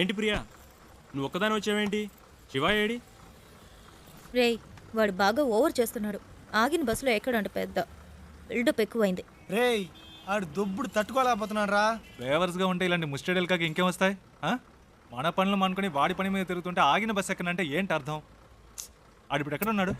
ఏంటి ప్రియా, నువ్వు ఒక్కదాని వచ్చావేంటి? శివ ఏడి? రేయ్, వాడు బాగా ఓవర్ చేస్తున్నాడు. ఆగిన బస్సులో ఎక్కడంట పెద్ద బిల్డప్ ఎక్కువైంది. రేయ్ ఆడు దొబ్బుడు తట్టుకోలేకపోతున్నాడు రా. డ్రైవర్స్గా ఉంటే ఇలాంటి ముస్టడీలు కాక ఇంకేం వస్తాయి? మన పనులు అనుకుని వాడి పని మీద తిరుగుతుంటే ఆగిన బస్సు ఎక్కనంటే ఏంటి అర్థం? ఆడు ఇప్పుడు ఎక్కడ ఉన్నాడు?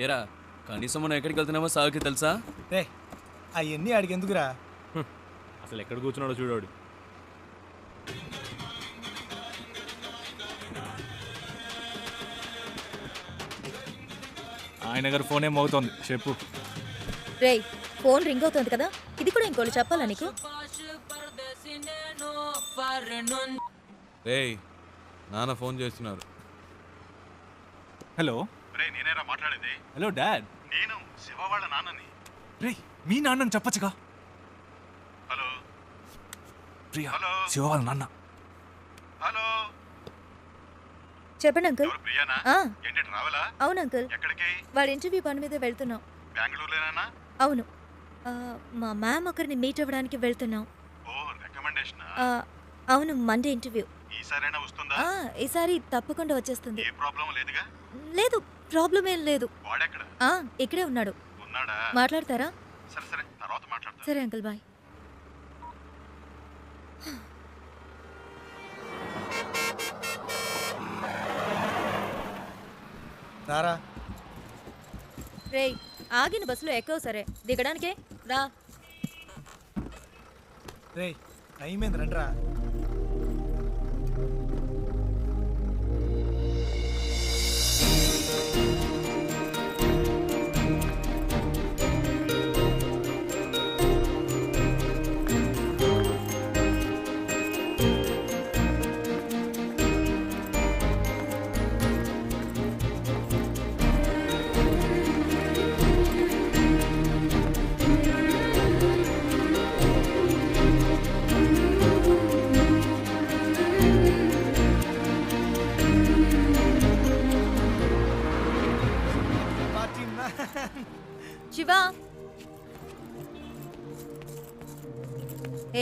ఏరా, కనీసం మనం ఎక్కడికి వెళ్తున్నామో సాగుకి తెలుసా? రే అవన్నీ ఆడికి ఎందుకురా? అసలు ఎక్కడ కూర్చున్నాడో చూడాడు. ఆయన గారు ఫోన్ ఏం అవుతోంది, చెప్పు. రేయ్, ఫోన్ రింగ్ అవుతుంది కదా, ఇది కూడా ఇంకోటి చెప్పాలా నీకు? రేయ్ నాన్న ఫోన్ చేస్తున్నారు. హలో. రే నేనేరా మాట్లాడేది. Hello dad. నేను శివ వాళ్ళ నాన్నని. రే మీ నాన్నని చెప్పచ్చుగా. హలో ప్రియా, హలో శివ వాళ్ళ నాన్న. హలో చెప్పండి అంకుల్. ఎవరు ప్రియానా? ఆ, ఏంటి రావాలా? అవును అంకుల్, ఎక్కడికి? వాడి ఇంటర్వ్యూ పని మీద వెళ్తున్నాం. బెంగళూరులోనేనా? అవును, మా మ్యామ్ ఒకరిని మీట్ అవ్వడానికి వెళ్తున్నాం. ఓ రికమెండేషన్. అవును, మండే ఇంటర్వ్యూ. ఈసారైనా వస్తుందా? ఈసారి తప్పకుండా వచ్చేస్తుంది. ఏ ప్రాబ్లం లేదుగా? లేదు, ప్రాబ్లం ఏం లేదు. వాడెక్కడ ఇక్కడే ఉన్నాడు. ఉన్నాడా? మాట్లాడతారా? సరే సరే తర్వాత మాట్లాడతా. సరే అంకుల్, బాయ్. రారా. రేయ్, ఆగిన బస్సులో ఎక్కవు సరే, దిగడానికే రా. రేయ్ టైం ఏంది రండిరా. శివా,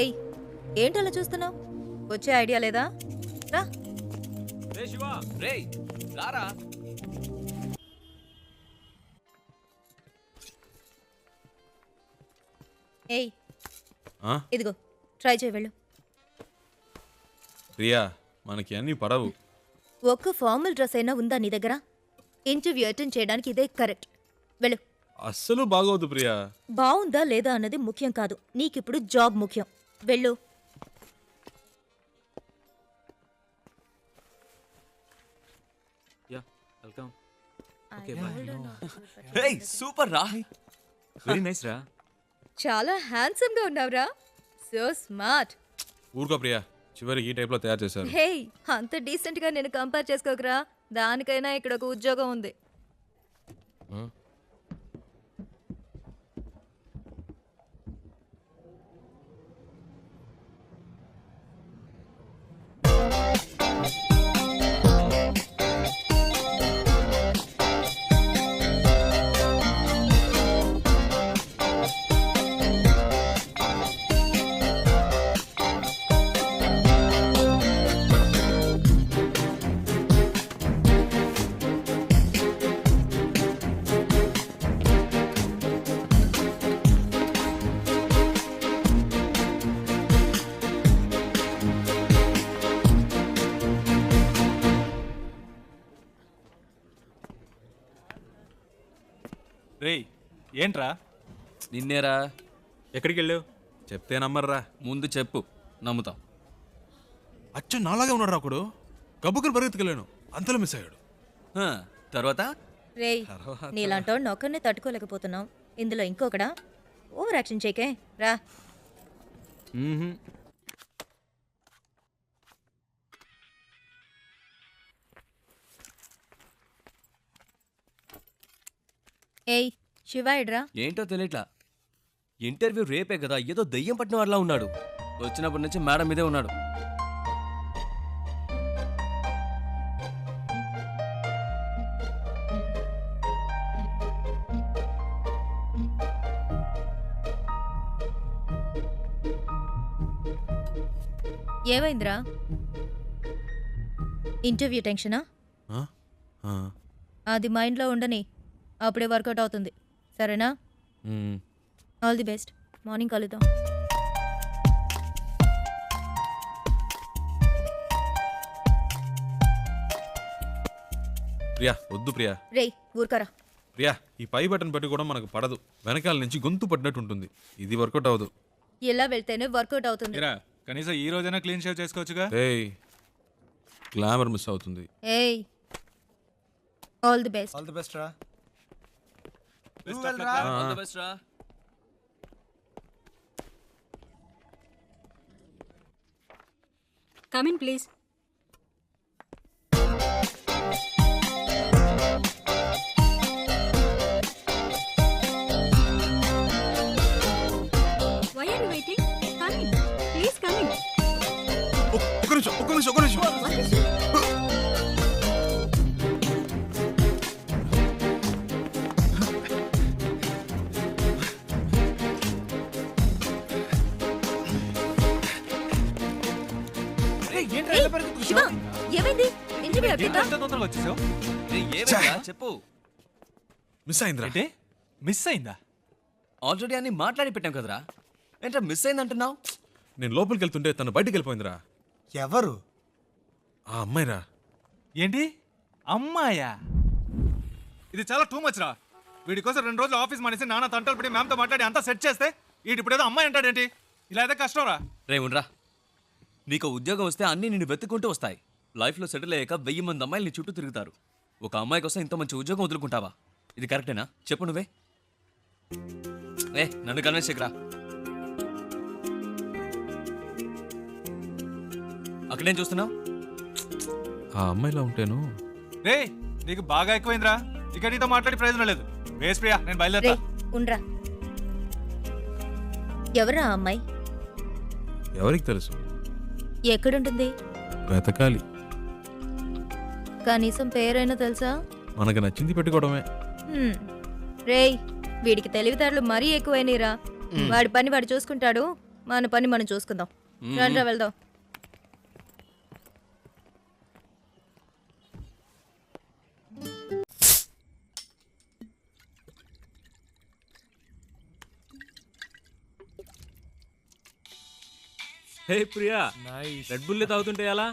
ఏయ్, ఏంటలా చూస్తున్నావు? వచ్చే ఐడియా లేదా? రా. రే శివ, రే రారా. ఏయ్, ఇదిగో ట్రై చేయి, వెళ్ళు. ప్రియా మనకి అన్నీ పడవు. ఒక్క ఫార్మల్ డ్రెస్ అయినా ఉందా నీ దగ్గర? ఇంటర్వ్యూ అటెండ్ చేయడానికి ఇదే కరెక్ట్. వెళ్ళు. అస్సలు బాగోదు ప్రియా. బాగుందా లేదా అన్నది ముఖ్యం కాదు, నీకిప్పుడు జాబ్ ముఖ్యం. వెళ్ళు. Yeah welcome. రే సూపర్ రా. వెరీ నైస్ రా. చాలా హ్యాండ్సమ్ గా ఉన్నావురా. So smart. ఊరుకో ప్రియా, చివరికి ఈ టైప్లో తయారు చేశారు. హే, అంత డీసెంట్ గా నేను కంపేర్ చేసుకోకరా. దానికైనా ఇక్కడ ఒక ఉద్యోగం ఉంది. రేయ్ ఏంట్రా? నిన్నేరా. ఎక్కడికి వెళ్ళావు? చెప్తే నమ్మర్రా. ముందు చెప్పు, నమ్ముతాం. అచ్చు నాలాగే ఉన్నాడు ఒకడు. గబ్బుకుని పరిగెత్తుకెళ్ళాను, అంతలో మిస్ అయ్యాడు. తర్వాత రేయ్ నీలాంటోడిని ఒక్కరినే తట్టుకోలేకపోతున్నావు ఇందులో ఇంకొకడా ఓవర్ యాక్షన్ చేయకే రా. ఏయ్ శివాయిడ్రా. ఏంటో తెలియట్లా. ఇంటర్వ్యూ రేపే కదా, ఏదో దయ్యం పట్టిన వాళ్ళ ఉన్నాడు. వచ్చినప్పటి నుంచి మేడం మీదే ఉన్నాడు. ఏమైందిరా? ఇంటర్వ్యూ టెన్షనా? ఆ? ఆ. అది మైండ్లో ఉండని, అప్పుడే వర్కౌట్ అవుతుంది. సరేనా? మ్మ్. All the best. మార్నింగ్ కలుద్దాం. ప్రియా వద్దు ప్రియా. రేయ్ ఊరుకరా. ప్రియా ఈ పై బటన్ పెట్టి కూడా మనకు పడదు, వెనకాల నుంచి గొంతు పడినట్టు ఉంటుంది. ఇది వర్కౌట్ అవ్వదు. ఇలా వెళ్తేనే వర్కౌట్ అవుతుంది. ఇరా కనీసం ఈ రోజైనా క్లీన్ షేవ్ చేసుకోవచ్చుగా. ఏయ్ గ్లామర్ మిస్ అవుతుంది. ఏయ్ all the best. All the best రా. All the best రా. Come in, please. Why are you waiting? Come in. Please come in. ఒక్క నిమిషం. What is it? శివ ఏమైంది? ఇంటర్వ్యూ అయిపోయిందా? ఎంత తొందరగా వచ్చేసావు? రేయ్, ఏమైందిరా? చెప్పు. మిస్ అయిందిరా. ఏంటి మిస్ అయిందా? ఆల్రెడీ అన్ని మాట్లాడి పెట్టాం కదరా. ఏంట్రా మిస్ అయిందంటున్నావు? నేను లోపలికి వెళ్తుంటే తను బయటికి వెళ్ళిపోయిందిరా. ఎవరు? ఆ అమ్మాయిరా. ఏంటి అమ్మాయా? ఇది చాలా టూ మచ్ రా. వీడి కోసం 2 రోజులు ఆఫీస్ మానేసి నాన్న తంటలు పడి మ్యామ్తో మాట్లాడి అంతా సెట్ చేస్తే వీడి ఇప్పుడు ఏదో అమ్మాయి అంటాడేంటి? ఇలా అయితే కష్టం రా. రే ఉండరా. నీకు ఉద్యోగం వస్తే అన్నీ నిన్ను వెతుక్కుంటూ వస్తాయి. లైఫ్లో సెటిల్ అయ్యాక 1000 మంది అమ్మాయిలు నీ చుట్టూ తిరుగుతారు. ఒక అమ్మాయి కోసం ఇంత మంచి ఉద్యోగం వదులుకుంటావా? ఇది కరెక్టేనా? చెప్పు నువ్వే. నన్ను కన్విన్స్ చేయకురా. అక్కడేం చూస్తున్నావు? ఆ అమ్మాయిలా ఉంటేను. రే నీకు బాగా ఎక్కువైందిరా. ఇక నీతో మాట్లాడి ప్రయోజనం లేదు. వేస్ ప్రియా, నేను బయలుదేరా. రేయ్ ఉండ్రా. ఎవరా ఆ అమ్మాయి? ఎవరికి తెలుసు? ఎక్కడుంటుంది? వెతకాలి. కనీసం పేరైనా తెలుసా? మనకు నచ్చింది పెట్టుకోవడమే. రేయ్ వీడికి తెలివితేటలు మరీ ఎక్కువైనరా. వాడి పని వాడు చూసుకుంటాడు, మన పని మనం చూసుకుందాం. రండ్రా వెళ్దాం. హే ప్రియా, రెడ్ బుల్ తాగుతుంటే ఎలా?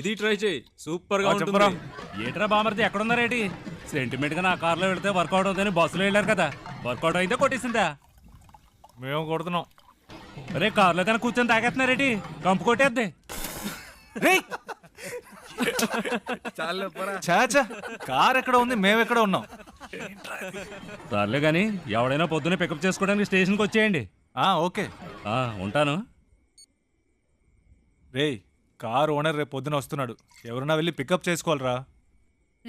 ఇది ట్రై చేయి, సూపర్ గా ఉంటుంది. ఏట్రా బామర్ది ఎక్కడున్నారేటి? సెంటిమెంట్ గా నా కార్లో వెళ్తే వర్కౌట్ అవుతుందని బస్సులో వెళ్ళారు కదా, వర్కౌట్ అయితే కొట్టేసిందా? మేము కొడుతున్నాం. అరే కార్లో కానీ కూర్చొని తాగేస్తున్నారేటి? కంపు కొట్టేద్ది. చాచా కార్ ఎక్కడ ఉంది, మేము ఎక్కడ ఉన్నాం? సర్లే కానీ ఎవడైనా పొద్దున్నే పికప్ చేసుకోవడానికి స్టేషన్కి వచ్చేయండి. ఓకే ఉంటాను. రేయ్ కార్ ఓనర్ రేపు పొద్దున వస్తున్నాడు, ఎవరన్నా వెళ్ళి పికప్ చేసుకోవాలరా.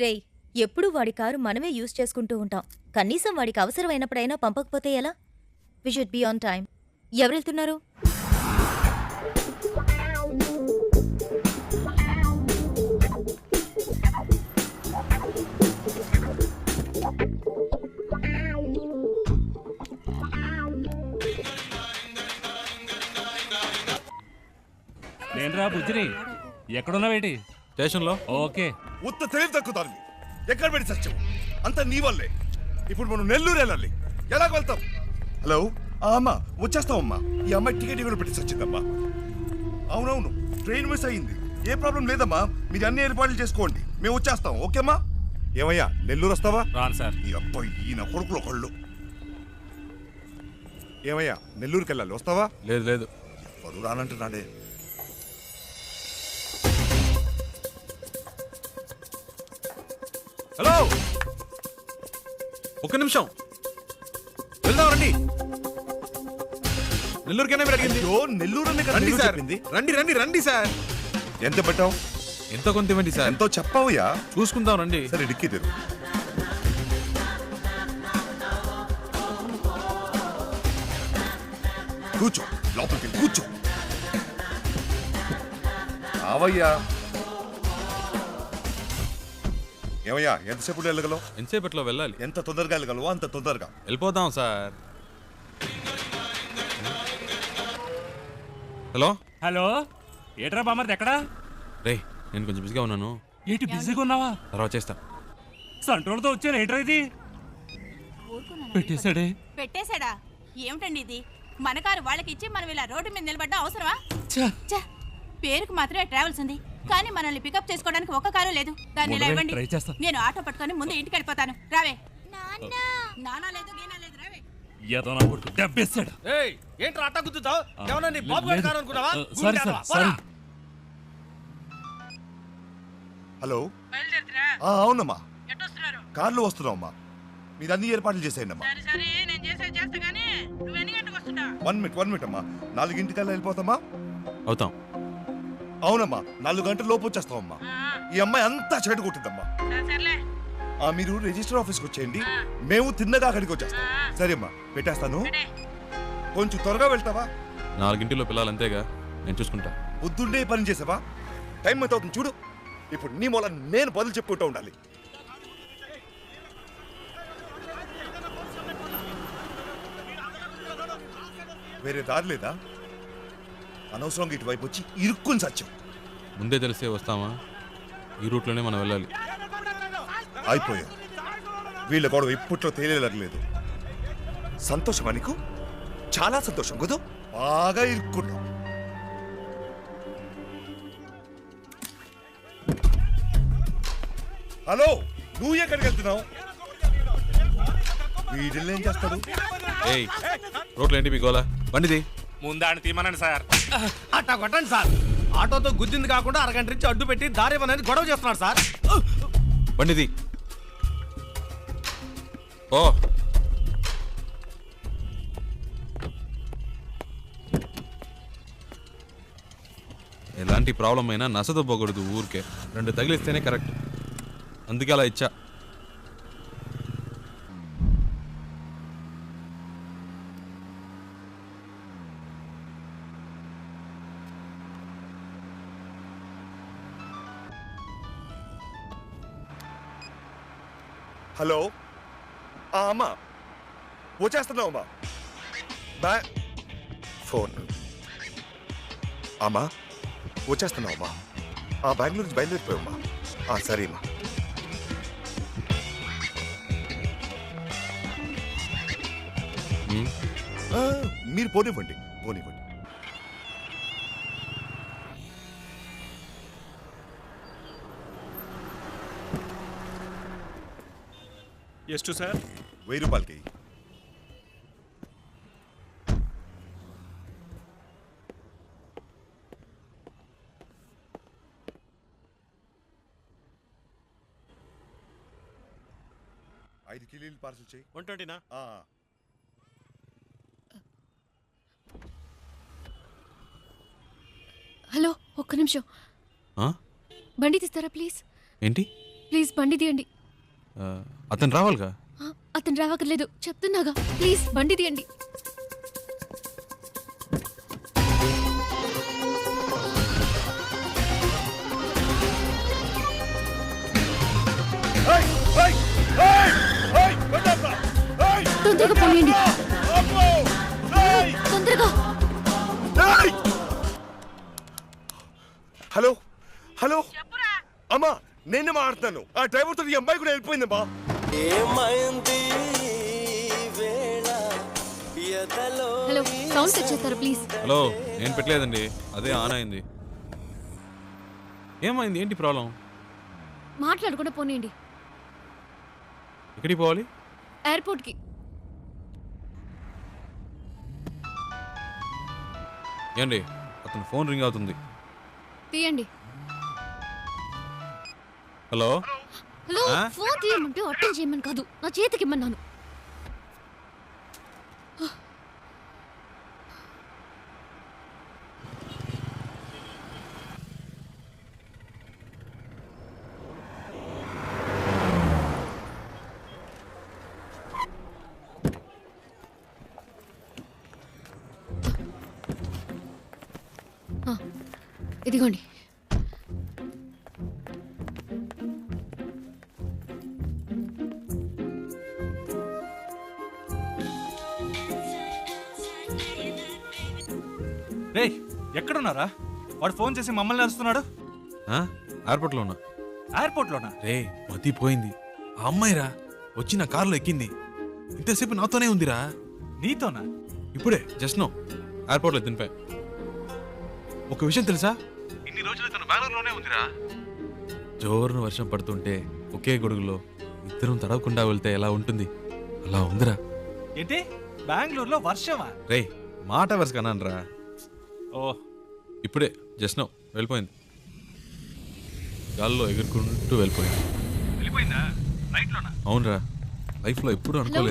రేయ్ ఎప్పుడు వాడి కారు మనమే యూజ్ చేసుకుంటూ ఉంటాం. కనీసం వాడికి అవసరమైనప్పుడైనా పంపకపోతే ఎలా? We should be on time. ఎవరు వెళ్తున్నారు? నేనురా బుజ్జిని. ఎక్కడున్నావేటి? స్టేషన్లో. ఓకే. ఉత్త తెలివి తక్కుతారు. ఎక్కడ పెట్టి సత్యం అంత నీ వల్లే. ఇప్పుడు మనం నెల్లూరు వెళ్ళాలి, ఎలాగ వెళ్తాం? హలో అమ్మా, వచ్చేస్తామమ్మా. ఈ అమ్మాయి టికెట్ కూడా పెట్టి సచ్చిందమ్మా. అవునవును, ట్రైన్ మిస్ అయ్యింది. ఏ ప్రాబ్లం లేదమ్మా, మీరు అన్ని ఏర్పాట్లు చేసుకోండి, మేము వచ్చేస్తాం. ఓకేమ్మా? ఏమయ్యా నెల్లూరు వస్తావా? రాను సార్. ఈ అబ్బాయి ఈయన కొడుకులు ఒకళ్ళు. ఏమయ్యా నెల్లూరుకి వెళ్ళాలి, వస్తావా? లేదు. ఎవరు రానంటున్నాడే. హలో, ఒక్క నిమిషం, వెళ్దాం రండి. నెల్లూరుకైనా మీరు అడిగింది. అయ్యో, నెల్లూరు అని కదా రండి నేను సార్, చెప్పింది. రండి రండి రండి సార్. ఎంత పెట్టావు? ఎంతో కొంత ఇవ్వండి సార్. ఎంతో చెప్పావుయా? చూసుకుందాం రండి. సరే డిక్కీ తెరు. కూర్చో, లోపలికి వెళ్ళి కూర్చో. రావయ్యా. ఏమయ్యా, ఎంతసేపు వెళ్ళగలవు? ఎంతసేపట్లో వెళ్ళాలి? ఎంత తొందరగా వెళ్ళగలవో అంత తొందరగా. వెళ్ళిపోదాం సార్. హలో హలో, ఏట్రా బామర్ది ఎక్కడా? రే, నేను కొంచెం బిజీగా ఉన్నాను, ఏంటి బిజీగా ఉన్నావా? తర్వాత చేస్తా. సంట్రోల్తో వచ్చాను, ఏంట్రా ఇది? పెట్టేశాడే. పెట్టేశాడా? ఏమిటండి ఇది? మన కారు వాళ్ళకి ఇచ్చి మనం ఇలా రోడ్డు మీద నిలబడ్డా అవసరమా? ఛ! పేరుకు మాత్రమే ట్రావెల్స్ ఉంది, కానీ మనల్ని పికప్ చేసుకోవడానికి ఒక్క కారు లేదు. దాన్ని ఇలా ఇవ్వండి, ట్రై చేస్తా. నేను ఆటో పట్టుకొని ముందు ఇంటికి వెళ్ళిపోతాను. రావే. నానా లేదు, గీనా లేదు, రావే. ఏదో నా కొడుకు దెబ్బేశాడు. ఏంట్రా అట్టా గుద్దుతావు? ఏమన్నా నీ లేదు. బాబు గారి కారు అనుకున్నావా? Sorry sir, sorry. హలో, అవునమ్మా, కార్లో వస్తున్నావమ్మా. మీరు అన్ని ఏర్పాట్లు చేసేయండి అమ్మా. 1 మినిట్ అమ్మా. 4 వెళ్ళిపోతామా? అవుతాం. అవునమ్మా, 4 గంటల లోపు వచ్చేస్తామమ్మా. ఈ అమ్మాయి అంతా చెడు కొట్టిందమ్మా. మీరు రిజిస్టర్ ఆఫీస్కి వచ్చేయండి, మేము తిన్నగా అక్కడికి వచ్చేస్తాం. సరే అమ్మా, పెట్టేస్తాను. కొంచెం త్వరగా వెళ్తావా? 4 పిల్లలు అంతేగా, నేను చూసుకుంటా. పొద్దున్నే పని చేసావా? టైం ఎంత అవుతుంది చూడు. ఇప్పుడు నీ మూల నేను బదులు చెప్పుకుంటూ ఉండాలి. వేరే దారి లేదా? అనవసరంగా ఇటువైపు వచ్చి ఇరుక్కుని సత్యం. ముందే తెలిసే వస్తామా? ఈ రూట్లోనే మనం వెళ్ళాలి. అయిపోయాం. వీళ్ళ గొడవ ఇప్పట్లో తేలేలేదు. సంతోషమా నీకు? చాలా సంతోషం కదా. బాగా ఇరుక్కున్నాం. హలో, నువ్వు ఎక్కడికి వెళ్తున్నావు? వీడిల్ని ఏం చేస్తాడు? ఏయ్, రోడ్లు ఏంటి మీ గోలా? బండిది. ముందాన్ని తీమనండి సార్. అట్టా కొట్టండి సార్. ఆటోతో గుద్దింది కాకుండా అరగంట నుంచి అడ్డు పెట్టి దారి అనేది గొడవ చేస్తున్నాడు సార్. బండిది. ఓ, ఎలాంటి ప్రాబ్లం అయినా నసదొబ్బకూడదు ఊరికే. 2 తగిలిస్తేనే కరెక్ట్. అందుకే అలా ఇచ్చా. హలో, అమ్మా వచ్చేస్తున్నావు అమ్మా. ఫోన్ అమ్మా, వచ్చేస్తున్నావు అమ్మా. బెంగళూరు నుంచి బయలుదేరిపోయామ్మా. సరే అమ్మా. మీరు పోనివ్వండి, పోనివ్వండి. ಎಷ್ಟು సార్? 1000 రూపాయలకి. ఐదు కిలోలు పార్సల్ చేయి. 120నా? హలో, ఒక్క నిమిషం. ఆ? బండి తీస్తారా ప్లీజ్? ఏంటి? ప్లీజ్ బండి తీయండి. అతను రావాలిగా. అతను రావక్కర్లేదు, చెప్తున్నాగా. ప్లీజ్ బండి తీయండి. తొందరగా పోయండి, తొందరగా. హలో హలో అమ్మా, నేనే మాట్లాడుతున్నాను. ఆ డ్రైవర్తో ఈ అమ్మాయి కూడా వెళ్ళిపోయిందమ్మా. హలో, సౌండ్ సెట్ చేస్తారా ప్లీజ్? హలో, నేను పెట్టలేదండి, అదే ఆన్ అయింది. ఏమైంది? ఏంటి ప్రాబ్లం? మాట్లాడకుండా పోనీయండి. ఎక్కడికి పోవాలి? ఎయిర్పోర్ట్కి. ఏండి, అతను ఫోన్ రింగ్ అవుతుంది. తీయండి. హలో, హలో ఫోన్ తీయమంటే అటెండ్ చేయమని కాదు నా చేతికి ఇమ్మన్నాను. ఇదిగోండి. రేయ్ ఎక్కడున్నారా? వాడు ఫోన్ చేసి మమ్మల్ని అరుస్తున్నాడు. ఎయిర్పోర్ట్లో ఉన్నా. ఎయిర్పోర్ట్లోనా? రే మతి పోయింది. ఆ అమ్మాయిరా వచ్చి నా కారులో ఎక్కింది. ఇంతసేపు నాతోనే ఉందిరా. నీతోనా? ఇప్పుడే జస్ట్ నో ఎయిర్పోర్ట్లో దింపా. ఒక విషయం తెలుసా, ఇన్ని రోజులు తను బెంగళూరులోనే ఉందిరా. జోరున వర్షం పడుతుంటే ఒకే గొడుగులో ఇద్దరం తడవకుండా వెళ్తే ఎలా ఉంటుంది అలా ఉందిరా. ఏంటి బెంగళూరులో వర్షమా? రే మాట వరుస కన్నానరా. ఓ ఇప్పుడే జస్ట్ నో వెళ్ళిపోయింది. గాల్లో ఎగురుకుంటూ వెళ్ళిపోయింది. వెళ్ళిపోయిందా? రైట్లోనా? అవునరా, లైఫ్లో ఎప్పుడూ అనుకోలేదు.